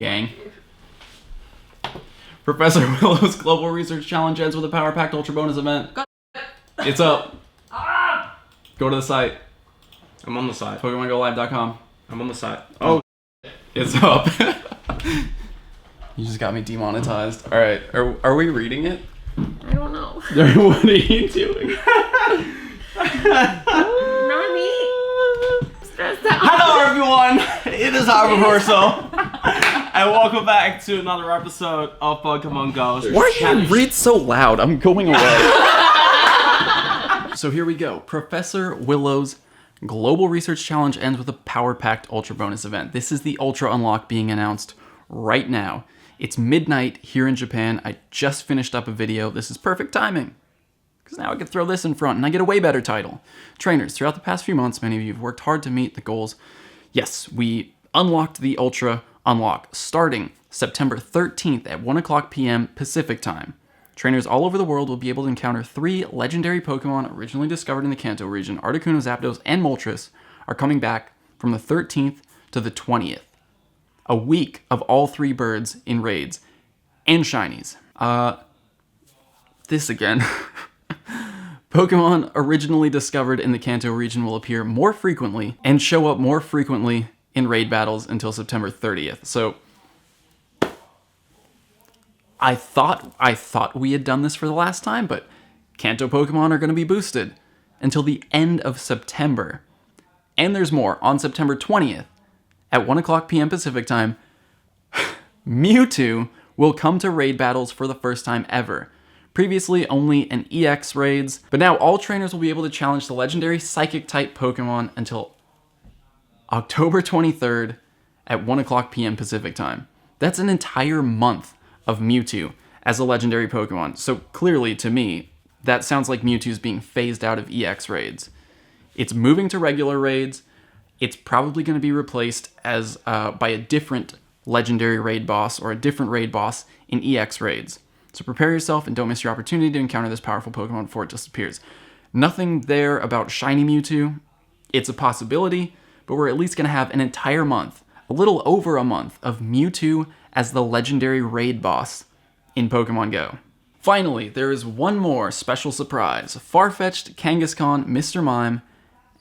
Gang. Professor Willow's Global Research Challenge ends with a power-packed Ultra bonus event. It's up. Go to the site. I'm on the site. PokemonGoLive.com. I'm on the site. Oh, it's up. You just got me demonetized. All right, are we reading it? I don't know. What are you doing? Not me. Stressed out. hello everyone! It is our rehearsal. And welcome back to another episode of Pokemon GO. Why do you read so loud? I'm going away. So here we go. Professor Willow's Global Research Challenge ends with a power-packed Ultra bonus event. This is the Ultra Unlock being announced right now. It's midnight here in Japan. I just finished up a video. This is perfect timing, because now I can throw this in front and I get a way better title. Trainers, throughout the past few months, many of you have worked hard to meet the goals. Yes, we unlocked the Ultra Unlock starting September 13th at 1:00 p.m. Pacific time. Trainers all over the world will be able to encounter 3 legendary Pokemon originally discovered in the Kanto region. Articuno, Zapdos, and Moltres are coming back from the 13th to the 20th. A week of all 3 birds in raids and shinies. This again. Pokemon originally discovered in the Kanto region will appear more frequently and show up more frequently in raid battles until September 30th. So I thought we had done this for the last time, but Kanto Pokemon are going to be boosted until the end of September. And there's more. On September 20th, at 1:00 p.m. Pacific time, Mewtwo will come to raid battles for the first time ever. Previously only in EX raids, but now all trainers will be able to challenge the legendary Psychic-type Pokemon until October 23rd at 1:00 p.m. Pacific time. That's an entire month of Mewtwo as a legendary Pokemon. So clearly, to me, that sounds like Mewtwo's being phased out of EX raids. It's moving to regular raids. It's probably going to be replaced as by a different legendary raid boss or a different raid boss in EX raids. So prepare yourself and don't miss your opportunity to encounter this powerful Pokemon before it disappears. Nothing there about shiny Mewtwo. It's a possibility, but we're at least going to have an entire month, a little over a month, of Mewtwo as the legendary raid boss in Pokemon GO. Finally, there is one more special surprise. Farfetch'd, Kangaskhan, Mr. Mime,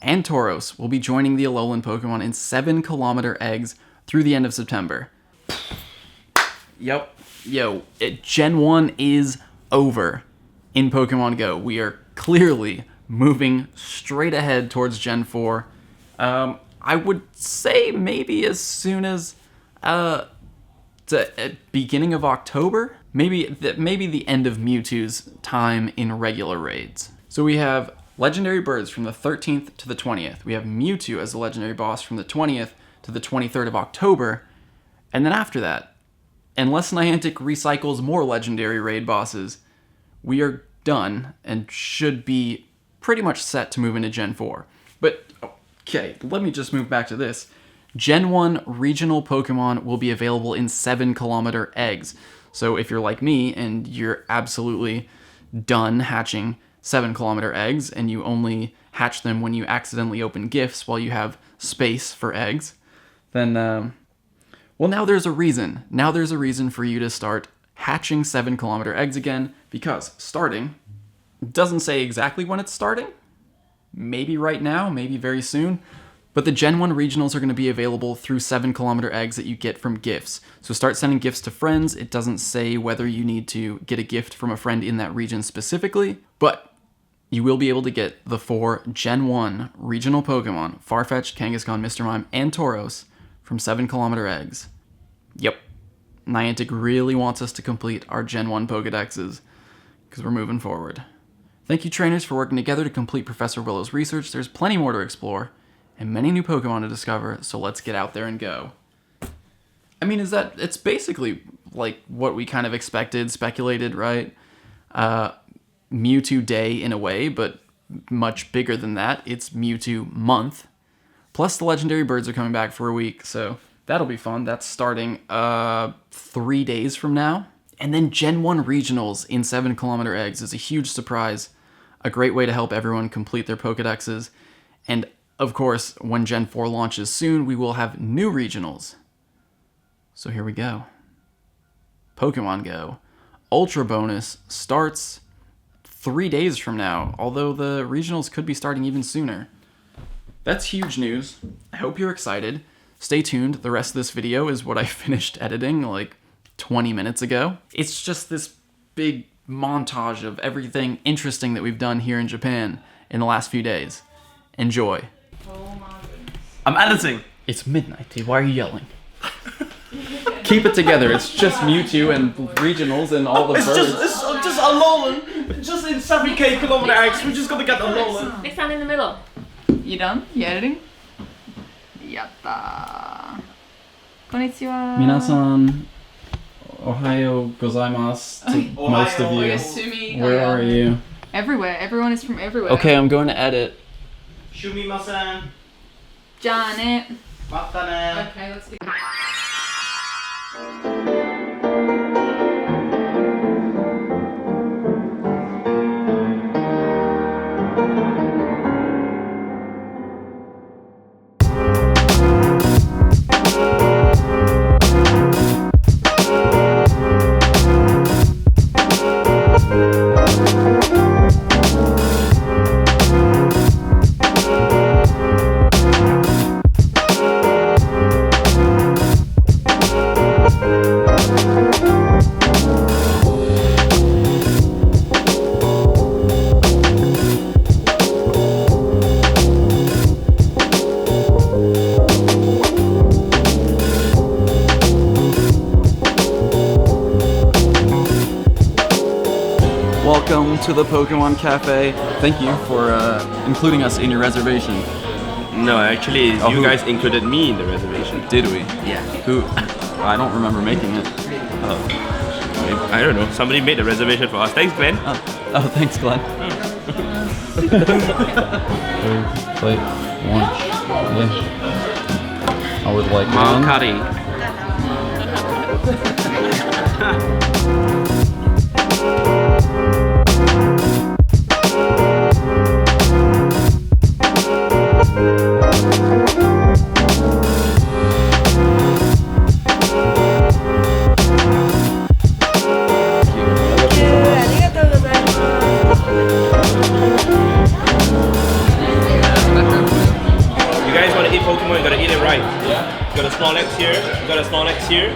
and Tauros will be joining the Alolan Pokemon in 7-kilometer eggs through the end of September. Yep. Gen 1 is over in Pokemon GO. We are clearly moving straight ahead towards Gen 4. I would say maybe as soon as the beginning of October. Maybe the end of Mewtwo's time in regular raids. So we have legendary birds from the 13th to the 20th. We have Mewtwo as the legendary boss from the 20th to the 23rd of October. And then after that, unless Niantic recycles more legendary raid bosses, we are done and should be pretty much set to move into Gen 4. But, okay, let me just move back to this. Gen 1 regional Pokemon will be available in 7-kilometer eggs. So if you're like me and you're absolutely done hatching 7-kilometer eggs and you only hatch them when you accidentally open gifts while you have space for eggs, then, well, now there's a reason. Now there's a reason for you to start hatching 7-kilometer eggs again, because starting doesn't say exactly when it's starting. Maybe right now, maybe very soon. But the Gen 1 regionals are going to be available through 7-kilometer eggs that you get from gifts. So start sending gifts to friends. It doesn't say whether you need to get a gift from a friend in that region specifically, but you will be able to get the 4 Gen 1 regional Pokemon, Farfetch'd, Kangaskhan, Mr. Mime, and Tauros, from 7-kilometer eggs. Yep. Niantic really wants us to complete our Gen 1 Pokedexes, because we're moving forward. Thank you, trainers, for working together to complete Professor Willow's research. There's plenty more to explore, and many new Pokemon to discover, so let's get out there and go. I mean, it's basically like what we kind of expected, speculated, right? Mewtwo Day in a way, but much bigger than that. It's Mewtwo Month. Plus the legendary birds are coming back for a week, so that'll be fun. That's starting 3 days from now. And then Gen 1 regionals in 7-kilometer eggs is a huge surprise. A great way to help everyone complete their Pokedexes. And of course, when Gen 4 launches soon, we will have new regionals. So here we go. Pokemon Go. Ultra bonus starts 3 days from now, although the regionals could be starting even sooner. That's huge news. I hope you're excited. Stay tuned. The rest of this video is what I finished editing like 20 minutes ago. It's just this big montage of everything interesting that we've done here in Japan in the last few days. Enjoy. I'm editing. It's midnight, dude. Why are you yelling? Keep it together. It's just Mewtwo and regionals and all the birds. It's just a Alolan. Just in 7k kilometer X. We're just gonna get Alolan. Next time in the middle. You done? You editing? Yatta. Konnichiwa. Minasan, ohayo gozaimasu to most of you. Assuming, Where are you? Everywhere. Everyone is from everywhere. Okay, I'm going to edit. Shumimasen. Janet. Mata ne. Okay, let's do Welcome to the Pokemon Cafe. Thank you for including us in your reservation. No, actually, Oh, you who? guys included me in the reservation. Did we? Yeah. Who? I don't remember making it. I don't know. Somebody made the reservation for us. Thanks, Glenn. Oh, thanks, Glenn. Plate one. Yeah. I would like one. Curry. You guys want to eat Pokemon, you gotta eat it right. Yeah. You got a Snorlax here, you got a Snorlax here.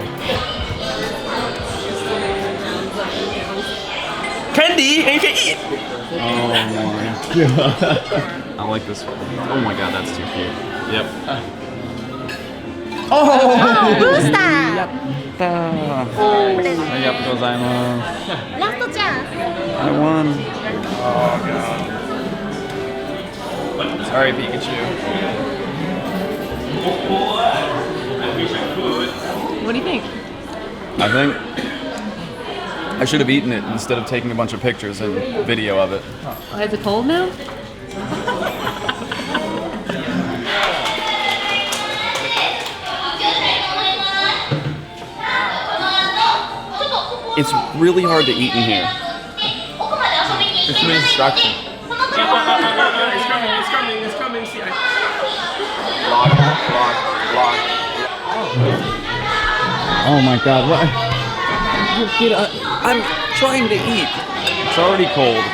Candy, and you can eat! Oh my god. I like this one. Oh my god, that's too cute. Yep. Arigatou gozaimasu. ラストチャンス I won. Sorry, Pikachu. I wish I could. What do you think? I think I should have eaten it instead of taking a bunch of pictures and video of it. Oh, is it cold now? It's really hard to eat in here. It's an instruction. It's coming. See, Oh my god, what? I'm trying to eat. It's already cold.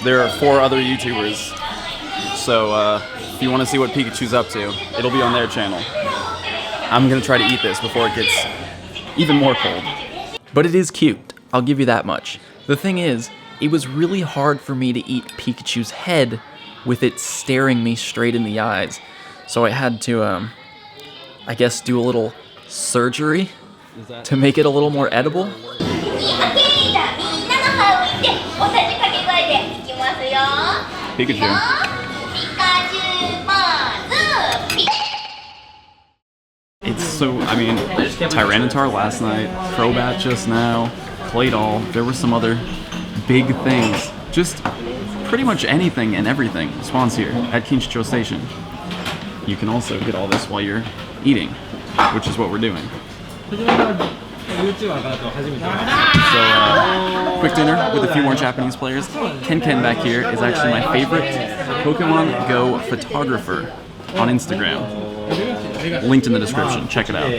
There are 4 other YouTubers, so if you want to see what Pikachu's up to, it'll be on their channel. I'm gonna try to eat this before it gets even more cold. But it is cute, I'll give you that much. The thing is, it was really hard for me to eat Pikachu's head with it staring me straight in the eyes. So I had to, I guess, do a little surgery to make it a little more edible. Pikachu. It's so, I mean, Tyranitar last night, Crobat just now, Claydol, there were some other big things. Just pretty much anything and everything spawns here at Kinshicho Station. You can also get all this while you're eating, which is what we're doing. So, quick dinner with a few more Japanese players. Ken back here is actually my favorite Pokemon Go photographer on Instagram. Linked in the description, check it out.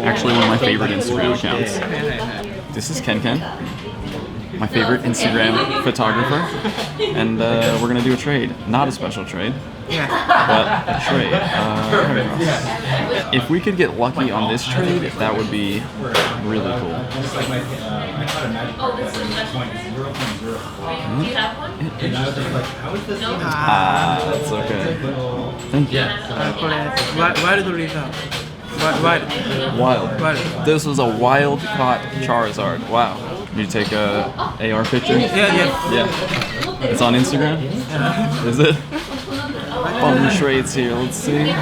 Actually one of my favorite Instagram accounts. This is Ken, my favorite Instagram photographer. And we're gonna do a trade. Not a special trade, but a trade. If we could get lucky on this trade, that would be really cool. That's okay. Thank you. Wild. This was a wild caught Charizard. Wow. You take a AR picture? Yeah. It's on Instagram? Is it? Fun trades here. Let's see.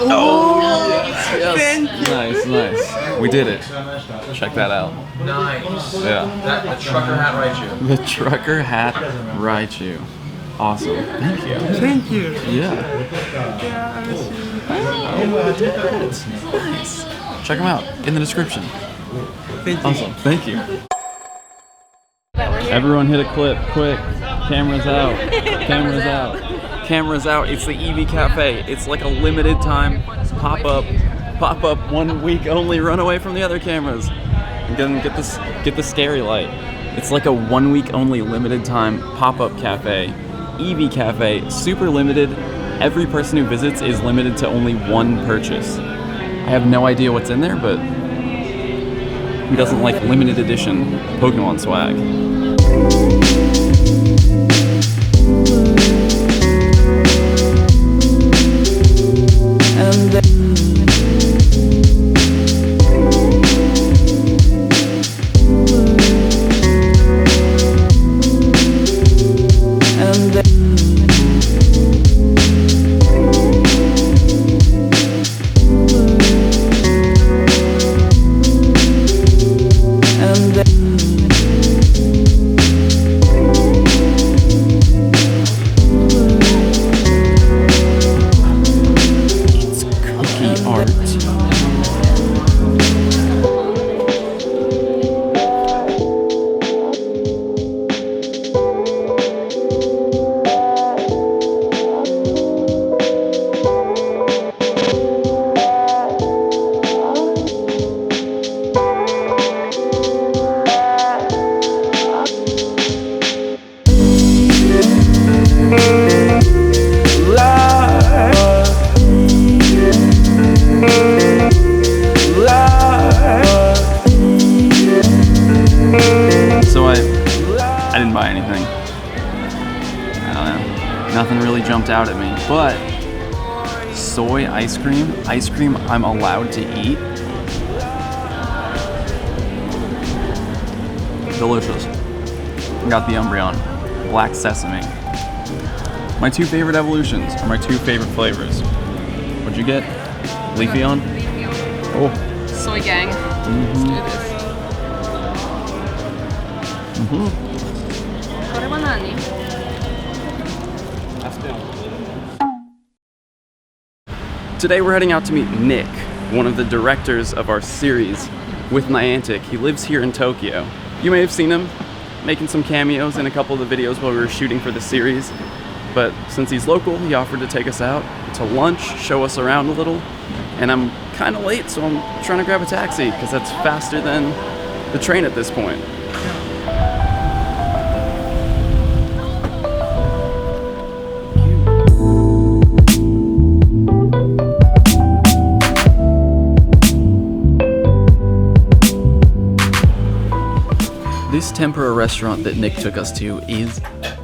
Oh, yes. Nice. We did it. Check that out. Nice. Yeah. The trucker hat Raichu. The trucker hat Raichu. Awesome. Thank you. Thank you. Yeah. Oh, nice. Check them out in the description. Thank you. Awesome. Thank you. Everyone hit a clip, quick. Cameras out. Cameras out. Cameras out. It's the Eevee Cafe. It's like a limited time pop-up 1 week only. Run away from the other cameras. And get the scary light. It's like a 1 week only limited time pop-up cafe. Eevee Cafe, super limited. Every person who visits is limited to only one purchase. I have no idea what's in there, but who doesn't like limited edition Pokemon swag? Nothing really jumped out at me, but soy ice cream I'm allowed to eat. Delicious. Got the Umbreon, black sesame. My two favorite evolutions are my two favorite flavors. What'd you get? Leafeon? Oh. Soy gang. Let's do this. Today we're heading out to meet Nick, one of the directors of our series with Niantic. He lives here in Tokyo. You may have seen him making some cameos in a couple of the videos while we were shooting for the series, but since he's local, he offered to take us out to lunch, show us around a little, and I'm kind of late, so I'm trying to grab a taxi because that's faster than the train at this point. This tempura restaurant that Nick took us to is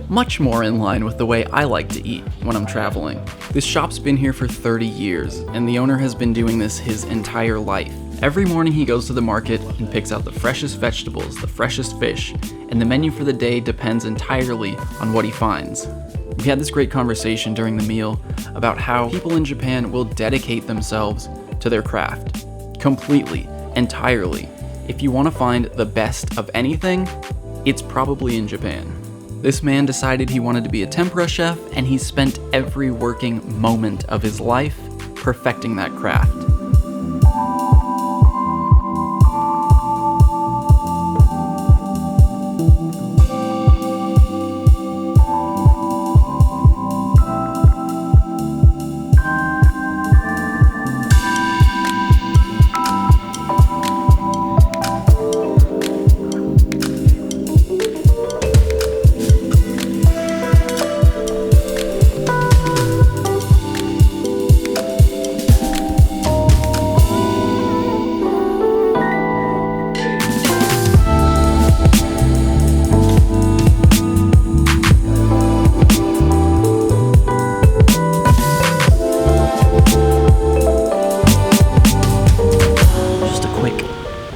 much more in line with the way I like to eat when I'm traveling. This shop's been here for 30 years, and the owner has been doing this his entire life. Every morning he goes to the market and picks out the freshest vegetables, the freshest fish, and the menu for the day depends entirely on what he finds. We had this great conversation during the meal about how people in Japan will dedicate themselves to their craft. Completely, entirely. If you want to find the best of anything, it's probably in Japan. This man decided he wanted to be a tempura chef, and he spent every working moment of his life perfecting that craft.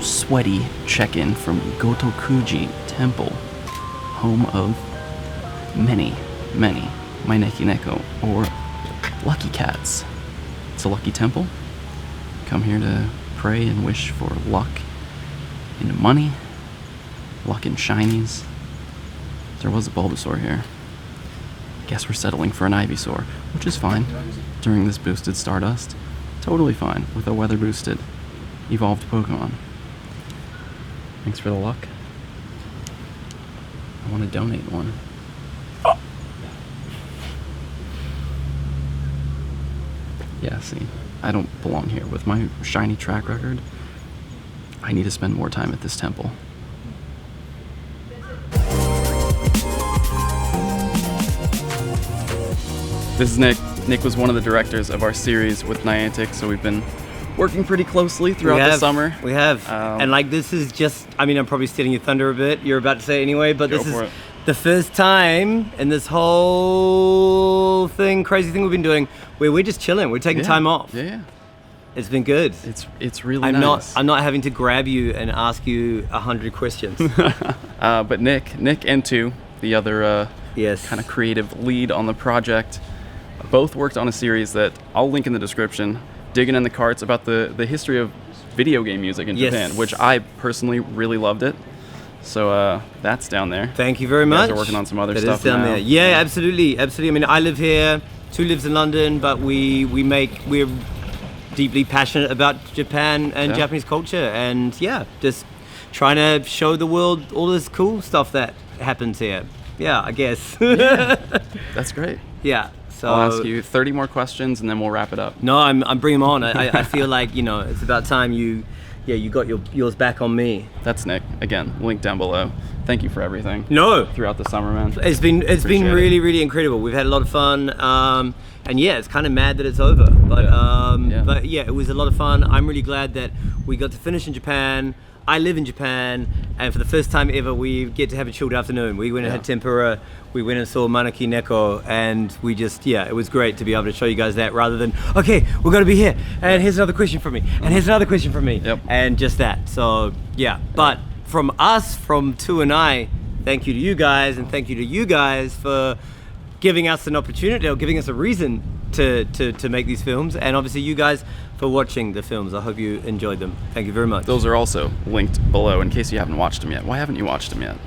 Sweaty check-in from Gotokuji Temple, home of many Maineki Neko, or lucky cats. It's a lucky temple. Come here to pray and wish for luck in money, luck in shinies. There was a Bulbasaur here. Guess we're settling for an Ivysaur, which is fine during this boosted Stardust. Totally fine with a weather boosted evolved Pokemon. Thanks for the luck. I want to donate one. Oh. Yeah, see, I don't belong here. With my shiny track record, I need to spend more time at this temple. This is Nick. Nick was one of the directors of our series with Niantic, so we've been working pretty closely throughout the summer. We have. And like, this is just, I mean, I'm probably stealing your thunder a bit. You're about to say it anyway, but this is the first time in this whole crazy thing we've been doing where we're just chilling. We're taking time off. Yeah. It's been good. It's really nice. I'm not having to grab you and ask you 100 questions. But Nick and Tu, the other yes, kind of creative lead on the project, both worked on a series that I'll link in the description, Digging in the Carts, about the history of video game music in Japan, which I personally really loved it. So that's down there. Thank you very much. We're working on some other that stuff is down now. there. Yeah, absolutely. I mean, I live here. Tu lives in London, but we're deeply passionate about Japan and Japanese culture, and just trying to show the world all this cool stuff that happens here. Yeah, I guess. That's great. Yeah. So I'll ask you 30 more questions and then we'll wrap it up. No, I'm bringing them on. I feel like, it's about time you got yours back on me. That's Nick. Again, link down below. Thank you for everything. No. Throughout the summer, man. It's been really, really incredible. We've had a lot of fun. And it's kind of mad that it's over. But it was a lot of fun. I'm really glad that we got to finish in Japan. I live in Japan, and for the first time ever, we get to have a chilled afternoon. We went and had tempura, we went and saw Maineki Neko, and we just, it was great to be able to show you guys that, rather than, okay, we're going to be here, and here's another question from me, and here's another question from me, and just that. So, but from us, from Tu and I, thank you to you guys, and thank you to you guys for giving us an opportunity, or giving us a reason to make these films, and obviously you guys for watching the films. I hope you enjoyed them. Thank you very much. Those are also linked below in case you haven't watched them yet. Why haven't you watched them yet?